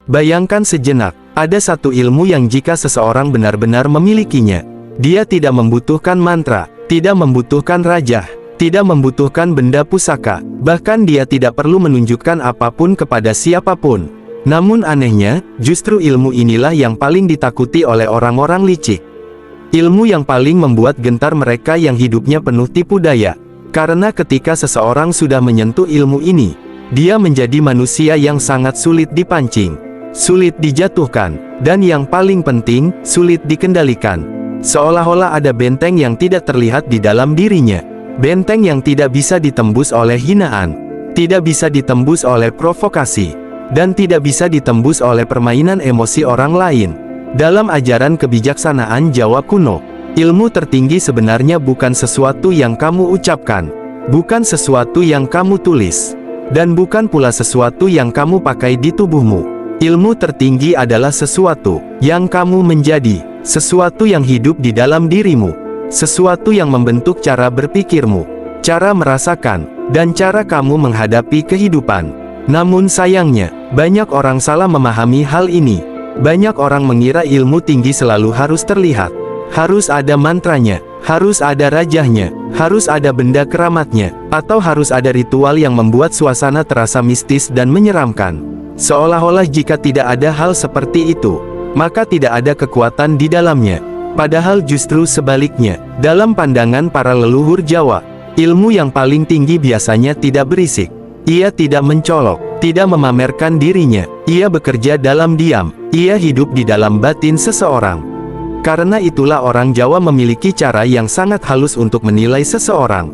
Bayangkan sejenak, ada satu ilmu yang jika seseorang benar-benar memilikinya, dia tidak membutuhkan mantra, tidak membutuhkan rajah, tidak membutuhkan benda pusaka, bahkan dia tidak perlu menunjukkan apapun kepada siapapun. Namun anehnya, justru ilmu inilah yang paling ditakuti oleh orang-orang licik. Ilmu yang paling membuat gentar mereka yang hidupnya penuh tipu daya. Karena ketika seseorang sudah menyentuh ilmu ini, dia menjadi manusia yang sangat sulit dipancing, sulit dijatuhkan, dan yang paling penting, sulit dikendalikan. Seolah-olah ada benteng yang tidak terlihat di dalam dirinya. Benteng yang tidak bisa ditembus oleh hinaan, tidak bisa ditembus oleh provokasi, dan tidak bisa ditembus oleh permainan emosi orang lain. Dalam ajaran kebijaksanaan Jawa kuno, ilmu tertinggi sebenarnya bukan sesuatu yang kamu ucapkan, bukan sesuatu yang kamu tulis, dan bukan pula sesuatu yang kamu pakai di tubuhmu. Ilmu tertinggi adalah sesuatu yang kamu menjadi, sesuatu yang hidup di dalam dirimu, sesuatu yang membentuk cara berpikirmu, cara merasakan, dan cara kamu menghadapi kehidupan. Namun sayangnya, banyak orang salah memahami hal ini. Banyak orang mengira ilmu tinggi selalu harus terlihat, harus ada mantranya, harus ada rajahnya, harus ada benda keramatnya, atau harus ada ritual yang membuat suasana terasa mistis dan menyeramkan. Seolah-olah jika tidak ada hal seperti itu, maka tidak ada kekuatan di dalamnya. Padahal justru sebaliknya, dalam pandangan para leluhur Jawa, ilmu yang paling tinggi biasanya tidak berisik. Ia tidak mencolok, tidak memamerkan dirinya, ia bekerja dalam diam, ia hidup di dalam batin seseorang. Karena itulah orang Jawa memiliki cara yang sangat halus untuk menilai seseorang.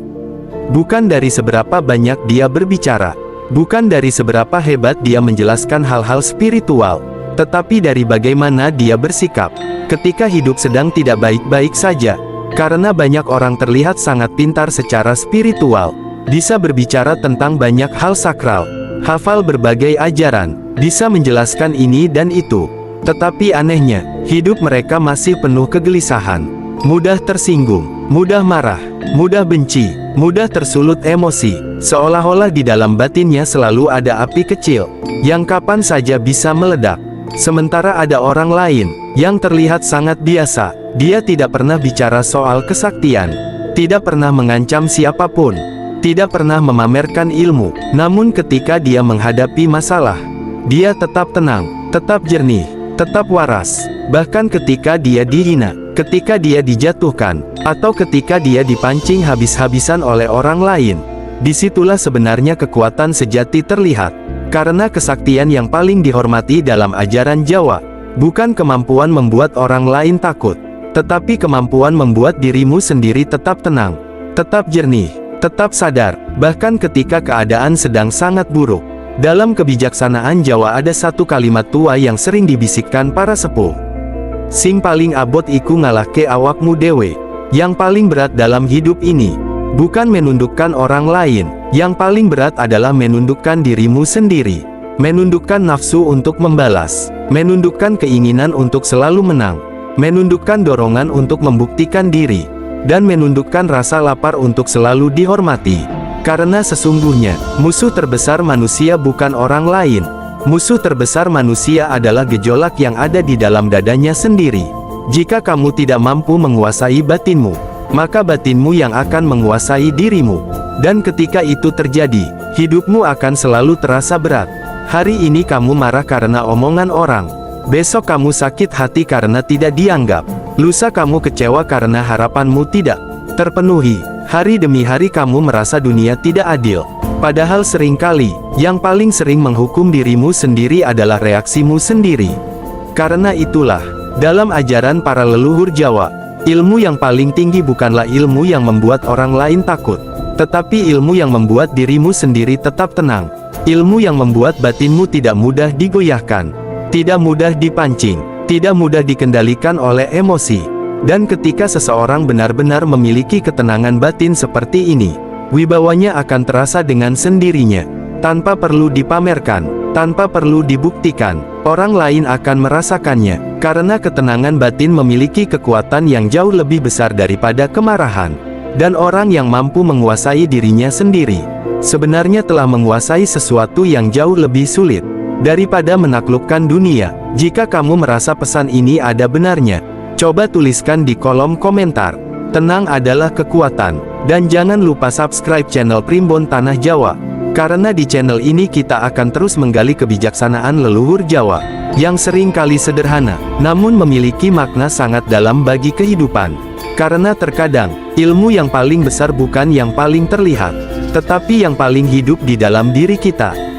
Bukan dari seberapa banyak dia berbicara, bukan dari seberapa hebat dia menjelaskan hal-hal spiritual, tetapi dari bagaimana dia bersikap ketika hidup sedang tidak baik-baik saja. Karena banyak orang terlihat sangat pintar secara spiritual, bisa berbicara tentang banyak hal sakral, hafal berbagai ajaran, bisa menjelaskan ini dan itu. Tetapi anehnya, hidup mereka masih penuh kegelisahan, mudah tersinggung, mudah marah, mudah benci, mudah tersulut emosi, seolah-olah di dalam batinnya selalu ada api kecil, yang kapan saja bisa meledak. Sementara ada orang lain, yang terlihat sangat biasa, dia tidak pernah bicara soal kesaktian, tidak pernah mengancam siapapun, tidak pernah memamerkan ilmu, namun ketika dia menghadapi masalah, dia tetap tenang, tetap jernih, tetap waras. Bahkan ketika dia dihina, ketika dia dijatuhkan, atau ketika dia dipancing habis-habisan oleh orang lain, disitulah sebenarnya kekuatan sejati terlihat. Karena kesaktian yang paling dihormati dalam ajaran Jawa, bukan kemampuan membuat orang lain takut, tetapi kemampuan membuat dirimu sendiri tetap tenang, tetap jernih, tetap sadar, bahkan ketika keadaan sedang sangat buruk. Dalam kebijaksanaan Jawa ada satu kalimat tua yang sering dibisikkan para sepuh. Sing paling abot iku ngalahke awakmu dewe. Yang paling berat dalam hidup ini, bukan menundukkan orang lain, yang paling berat adalah menundukkan dirimu sendiri. Menundukkan nafsu untuk membalas, menundukkan keinginan untuk selalu menang, menundukkan dorongan untuk membuktikan diri, dan menundukkan rasa lapar untuk selalu dihormati. Karena sesungguhnya, musuh terbesar manusia bukan orang lain. Musuh terbesar manusia adalah gejolak yang ada di dalam dadanya sendiri. Jika kamu tidak mampu menguasai batinmu, maka batinmu yang akan menguasai dirimu. Dan ketika itu terjadi, hidupmu akan selalu terasa berat. Hari ini kamu marah karena omongan orang. Besok kamu sakit hati karena tidak dianggap. Lusa kamu kecewa karena harapanmu tidak terpenuhi. Hari demi hari kamu merasa dunia tidak adil. Padahal seringkali, yang paling sering menghukum dirimu sendiri adalah reaksimu sendiri. Karena itulah, dalam ajaran para leluhur Jawa, ilmu yang paling tinggi bukanlah ilmu yang membuat orang lain takut, tetapi ilmu yang membuat dirimu sendiri tetap tenang. Ilmu yang membuat batinmu tidak mudah digoyahkan, tidak mudah dipancing, tidak mudah dikendalikan oleh emosi. Dan ketika seseorang benar-benar memiliki ketenangan batin seperti ini, wibawanya akan terasa dengan sendirinya, tanpa perlu dipamerkan, tanpa perlu dibuktikan. Orang lain akan merasakannya, karena ketenangan batin memiliki kekuatan yang jauh lebih besar daripada kemarahan. Dan orang yang mampu menguasai dirinya sendiri, sebenarnya telah menguasai sesuatu yang jauh lebih sulit. daripada menaklukkan dunia. Jika kamu merasa pesan ini ada benarnya, coba tuliskan di kolom komentar. Tenang adalah kekuatan. Dan jangan lupa subscribe channel Primbon Tanah Jawa. Karena di channel ini kita akan terus menggali kebijaksanaan leluhur Jawa, yang sering kali sederhana, namun memiliki makna sangat dalam bagi kehidupan. Karena terkadang, ilmu yang paling besar bukan yang paling terlihat, tetapi yang paling hidup di dalam diri kita.